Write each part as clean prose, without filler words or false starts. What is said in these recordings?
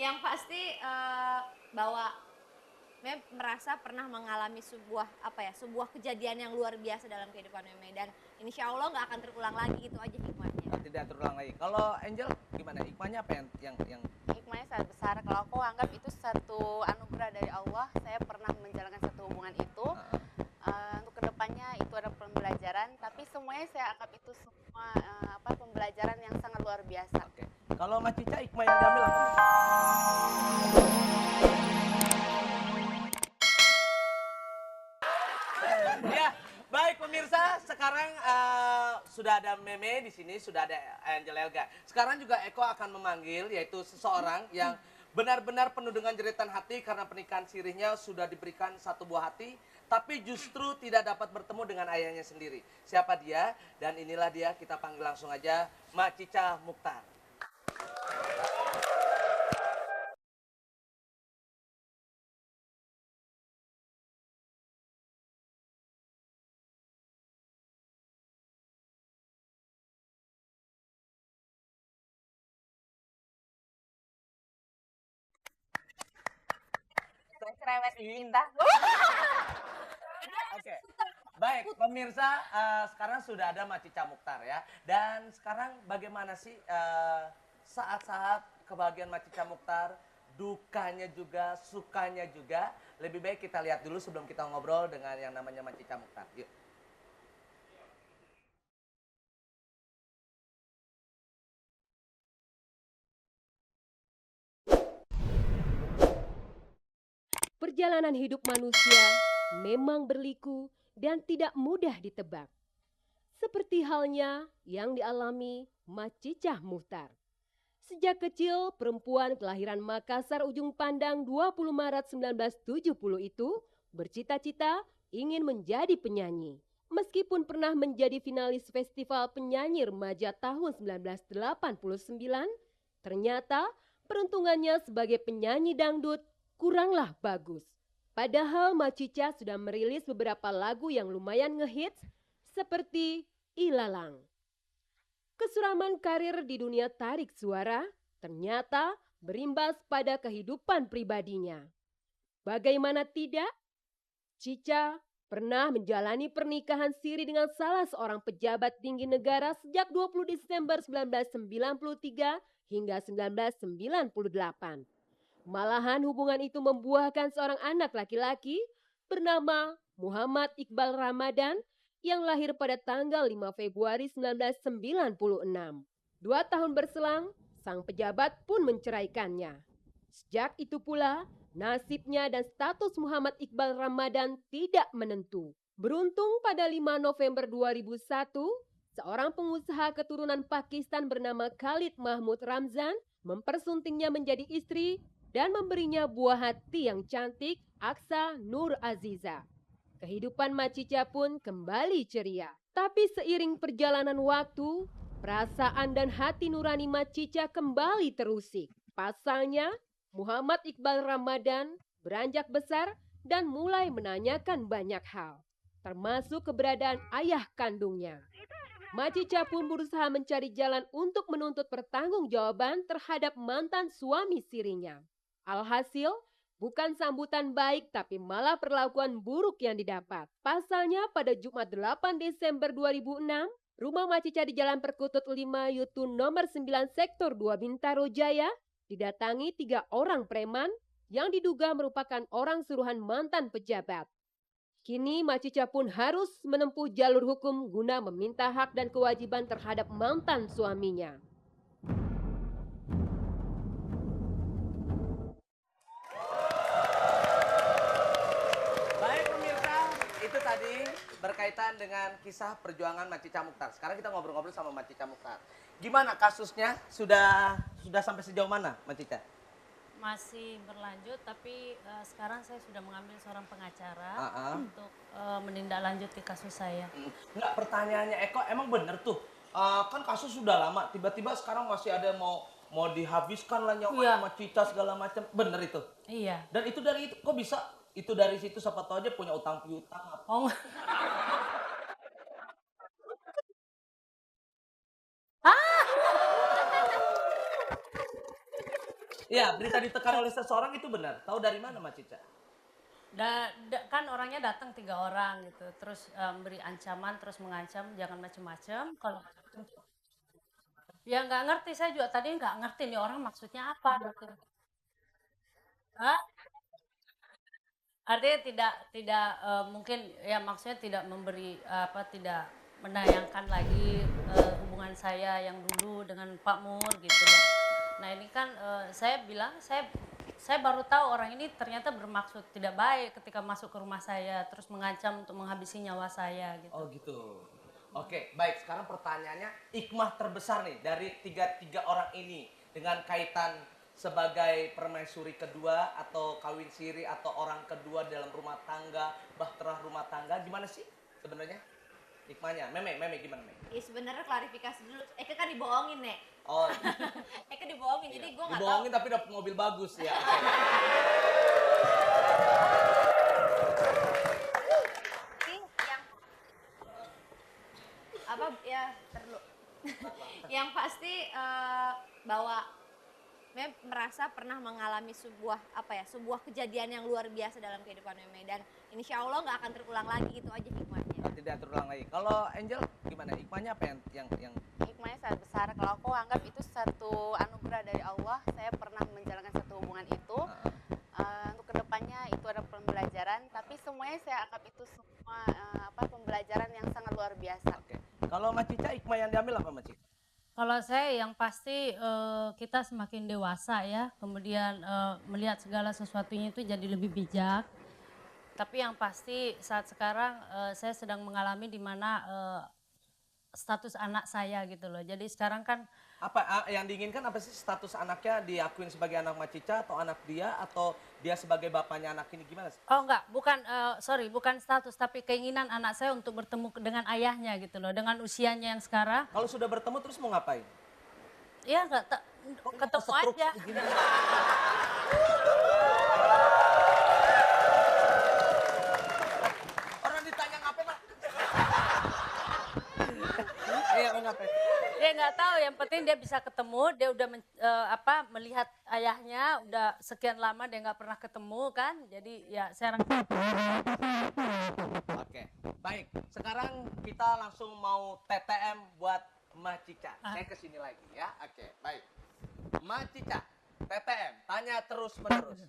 Yang pasti bahwa Meme merasa pernah mengalami sebuah kejadian yang luar biasa dalam kehidupan Meme dan insya Allah nggak akan terulang lagi, itu aja hikmahnya. Tidak terulang lagi. Kalau Angel gimana? Hikmahnya apa yang Hikmahnya sangat besar. Kalau aku anggap itu satu anugerah dari Allah. Saya pernah menjalankan satu hubungan itu. Untuk kedepannya itu ada pembelajaran. Tapi semuanya saya anggap itu semua pembelajaran yang sangat luar biasa. Oke. Kalau Mas Cica, hikmah yang diambil apa? Ya, baik pemirsa, sekarang sudah ada Meme di sini, sudah ada Angel Elga. Sekarang juga Eko akan memanggil, yaitu seseorang yang benar-benar penuh dengan jeritan hati karena pernikahan sirihnya sudah diberikan satu buah hati, tapi justru tidak dapat bertemu dengan ayahnya sendiri. Siapa dia? Dan inilah dia, kita panggil langsung aja, Mak Cica Mukhtar. Cerewet cinta. Oke. Baik, pemirsa, sekarang sudah ada Mak Cica Mukhtar ya. Dan sekarang bagaimana sih saat-saat kebahagiaan Mak Cica Mukhtar, dukanya juga, sukanya juga. Lebih baik kita lihat dulu sebelum kita ngobrol dengan yang namanya Mak Cica Mukhtar. Yuk. Perjalanan hidup manusia memang berliku dan tidak mudah ditebak. Seperti halnya yang dialami Macicah Muhtar. Sejak kecil, perempuan kelahiran Makassar Ujung Pandang 20 Maret 1970 itu bercita-cita ingin menjadi penyanyi. Meskipun pernah menjadi finalis Festival Penyanyi Remaja tahun 1989, ternyata peruntungannya sebagai penyanyi dangdut kuranglah bagus. Padahal Macica sudah merilis beberapa lagu yang lumayan ngehits seperti Ilalang. Kesuraman karir di dunia tarik suara ternyata berimbas pada kehidupan pribadinya. Bagaimana tidak? Cica pernah menjalani pernikahan siri dengan salah seorang pejabat tinggi negara sejak 20 Desember 1993 hingga 1998. Malahan hubungan itu membuahkan seorang anak laki-laki bernama Muhammad Iqbal Ramadan yang lahir pada tanggal 5 Februari 1996. 2 tahun berselang, sang pejabat pun menceraikannya. Sejak itu pula, nasibnya dan status Muhammad Iqbal Ramadan tidak menentu. Beruntung pada 5 November 2001, seorang pengusaha keturunan Pakistan bernama Khalid Mahmud Ramzan mempersuntingnya menjadi istri dan memberinya buah hati yang cantik, Aksa Nur Aziza. Kehidupan Macica pun kembali ceria. Tapi seiring perjalanan waktu, perasaan dan hati nurani Macica kembali terusik. Pasalnya, Muhammad Iqbal Ramadan beranjak besar dan mulai menanyakan banyak hal, termasuk keberadaan ayah kandungnya. Macica pun berusaha mencari jalan untuk menuntut pertanggungjawaban terhadap mantan suami sirinya. Alhasil, bukan sambutan baik tapi malah perlakuan buruk yang didapat. Pasalnya pada Jumat 8 Desember 2006, rumah Macica di Jalan Perkutut 5 Yutu nomor 9 Sektor 2 Bintaro Jaya didatangi 3 orang preman yang diduga merupakan orang suruhan mantan pejabat. Kini Macica pun harus menempuh jalur hukum guna meminta hak dan kewajiban terhadap mantan suaminya. Baik pemirsa, itu tadi berkaitan dengan kisah perjuangan Macica Mukhtar. Sekarang kita ngobrol-ngobrol sama Macica Mukhtar. Gimana kasusnya? Sudah sampai sejauh mana Macica? Masih berlanjut, tapi sekarang saya sudah mengambil seorang pengacara untuk menindaklanjuti kasus saya. Enggak, pertanyaannya Eko, emang bener tuh, kan kasus sudah lama, tiba-tiba sekarang masih ada mau dihabiskan lah nyawa sama Cica segala macam, bener itu? Iya. Dan itu dari itu, kok bisa? Itu dari situ siapa tahu aja punya utang piutang apa? Oh, Iya, berita ditekan oleh seseorang itu benar. Tahu dari mana, Mbak Cica? Kan orangnya datang 3 orang gitu, terus beri ancaman, terus mengancam jangan macem-macem. Kalau ya nggak ngerti, saya juga tadi nggak ngerti nih orang maksudnya apa gitu. Hah? Artinya tidak mungkin ya maksudnya tidak memberi tidak menayangkan lagi hubungan saya yang dulu dengan Pak Mur gitu loh. Nah ini kan saya bilang saya baru tahu orang ini ternyata bermaksud tidak baik ketika masuk ke rumah saya terus mengancam untuk menghabisi nyawa saya gitu. Oh gitu. Oke, baik. Sekarang pertanyaannya, hikmah terbesar nih dari tiga orang ini dengan kaitan sebagai permaisuri kedua atau kawin siri atau orang kedua dalam rumah tangga, bahtera rumah tangga, gimana sih sebenarnya hikmahnya? Meme gimana, Meme? Ya sebenarnya klarifikasi dulu. Eka kan dibohongin, Nek. Oh, Eka dibohongin, jadi gue nggak tahu. dibohongin tapi dapat mobil bagus ya. Ini yang apa ya perlu. Yang pasti bahwa Meme merasa pernah mengalami sebuah kejadian yang luar biasa dalam kehidupan Meme, dan insya Allah nggak akan terulang lagi, itu aja hikmahnya. Tidak terulang lagi. Kalau Angel gimana? Hikmahnya apa yang Hikmahnya sangat besar. Kalau aku anggap itu satu anugerah dari Allah. Saya pernah menjalankan satu hubungan itu. Untuk kedepannya itu ada pembelajaran. Tapi semuanya saya anggap itu semua pembelajaran yang sangat luar biasa. Oke. Kalau Mbak Cica, hikmah yang diambil apa, Mbak Cica? Kalau saya yang pasti kita semakin dewasa ya, kemudian melihat segala sesuatunya itu jadi lebih bijak. Tapi yang pasti saat sekarang saya sedang mengalami di mana status anak saya gitu loh. Jadi sekarang kan Apa yang diinginkan, apa sih status anaknya, diakuin sebagai anak Mbak Cica atau anak dia, atau dia sebagai bapaknya anak ini, gimana sih? oh enggak, bukan status, tapi keinginan anak saya untuk bertemu dengan ayahnya gitu loh, dengan usianya yang sekarang. Kalau sudah bertemu terus mau ngapain? Ya ketemu Setruk aja. begini. Orang ditanya ngapain, Pak? Iya, mau ngapain? Dia nggak tahu, yang penting dia bisa ketemu, dia udah melihat ayahnya, udah sekian lama dia nggak pernah ketemu kan, jadi ya saya rasa. Oke, baik. Sekarang kita langsung mau TTM buat Mbak Cica. Saya kesini lagi ya. Oke, baik. Mbak Cica, TTM, tanya terus menerus.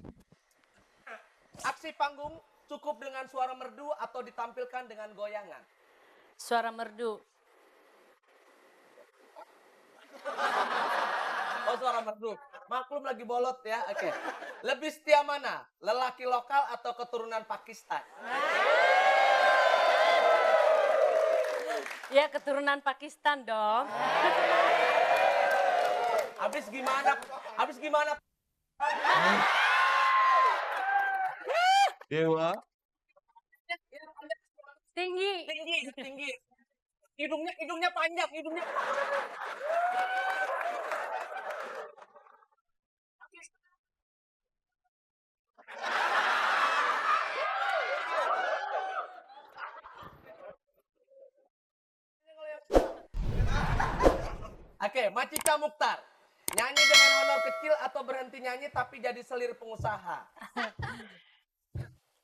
Aksi panggung cukup dengan suara merdu atau ditampilkan dengan goyangan? Suara merdu. Oh, suara merdu. Maklum lagi bolot ya. Oke. Lebih setia mana? Lelaki lokal atau keturunan Pakistan? Ya keturunan Pakistan dong. Habis gimana? Habis gimana? Dewa. Tinggi. Tinggi. Hidungnya panjang, hidungnya. Oke, Mbak Cica Mukhtar. Nyanyi dengan honor kecil atau berhenti nyanyi tapi jadi selir pengusaha?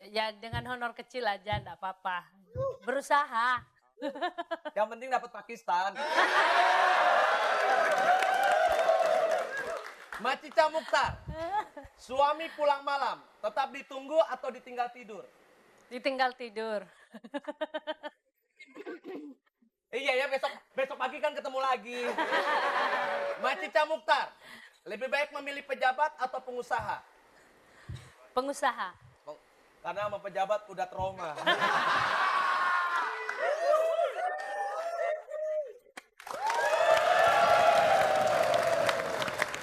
Ya dengan honor kecil aja enggak apa-apa. Berusaha. Yang penting dapat Pakistan. Mbak Cica Mukhtar. Suami pulang malam, tetap ditunggu atau ditinggal tidur? Ditinggal tidur. Iya ya, besok pagi kan ketemu lagi. Mbak Cica Mukhtar, lebih baik memilih pejabat atau pengusaha? Pengusaha. Karena sama pejabat udah trauma.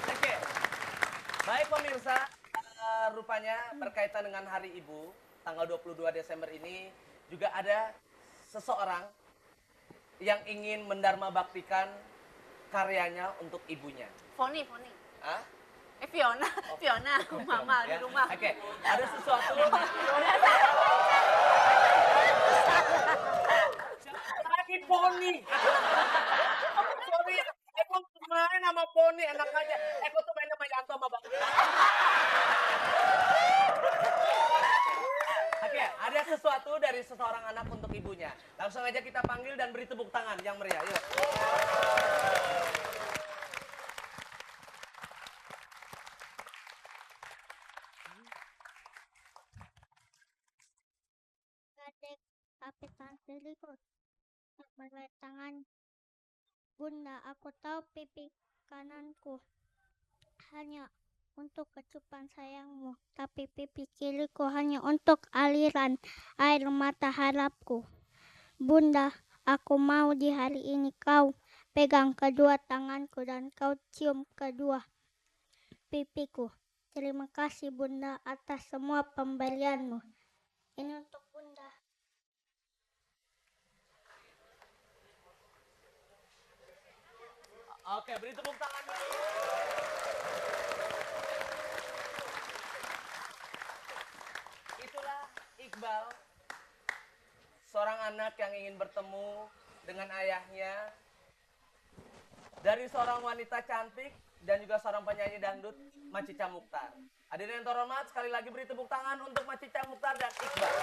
Oke. Baik pemirsa, rupanya berkaitan dengan Hari Ibu, tanggal 22 Desember ini juga ada seseorang yang ingin mendharma baktikan karyanya untuk ibunya. Foni. Hah? Fiona, aku mama di Ya. rumah. Oke, ada sesuatu. Lagi Poni. Sorry, Eko main sama Poni, enak aja. Eko tuh main sama Yanto sama Bang. dari seseorang anak untuk ibunya. Langsung aja kita panggil dan beri tepuk tangan yang meriah. Yuk. Adik Kapitan Silikus melewat tangan. Bunda, aku tahu pipi kananku hanya untuk kecupan sayangmu, tapi pipi kiriku hanya untuk aliran air mata harapku. Bunda, aku mau di hari ini kau pegang kedua tanganku dan kau cium kedua pipiku. Terima kasih Bunda atas semua pemberianmu. Ini untuk Bunda. Oke, beri tepuk tangan dulu. Itulah Iqbal, seorang anak yang ingin bertemu dengan ayahnya, dari seorang wanita cantik dan juga seorang penyanyi dangdut, Macica Muchtar. Hadirin yang terhormat, sekali lagi beri tepuk tangan untuk Macica Muchtar dan Iqbal.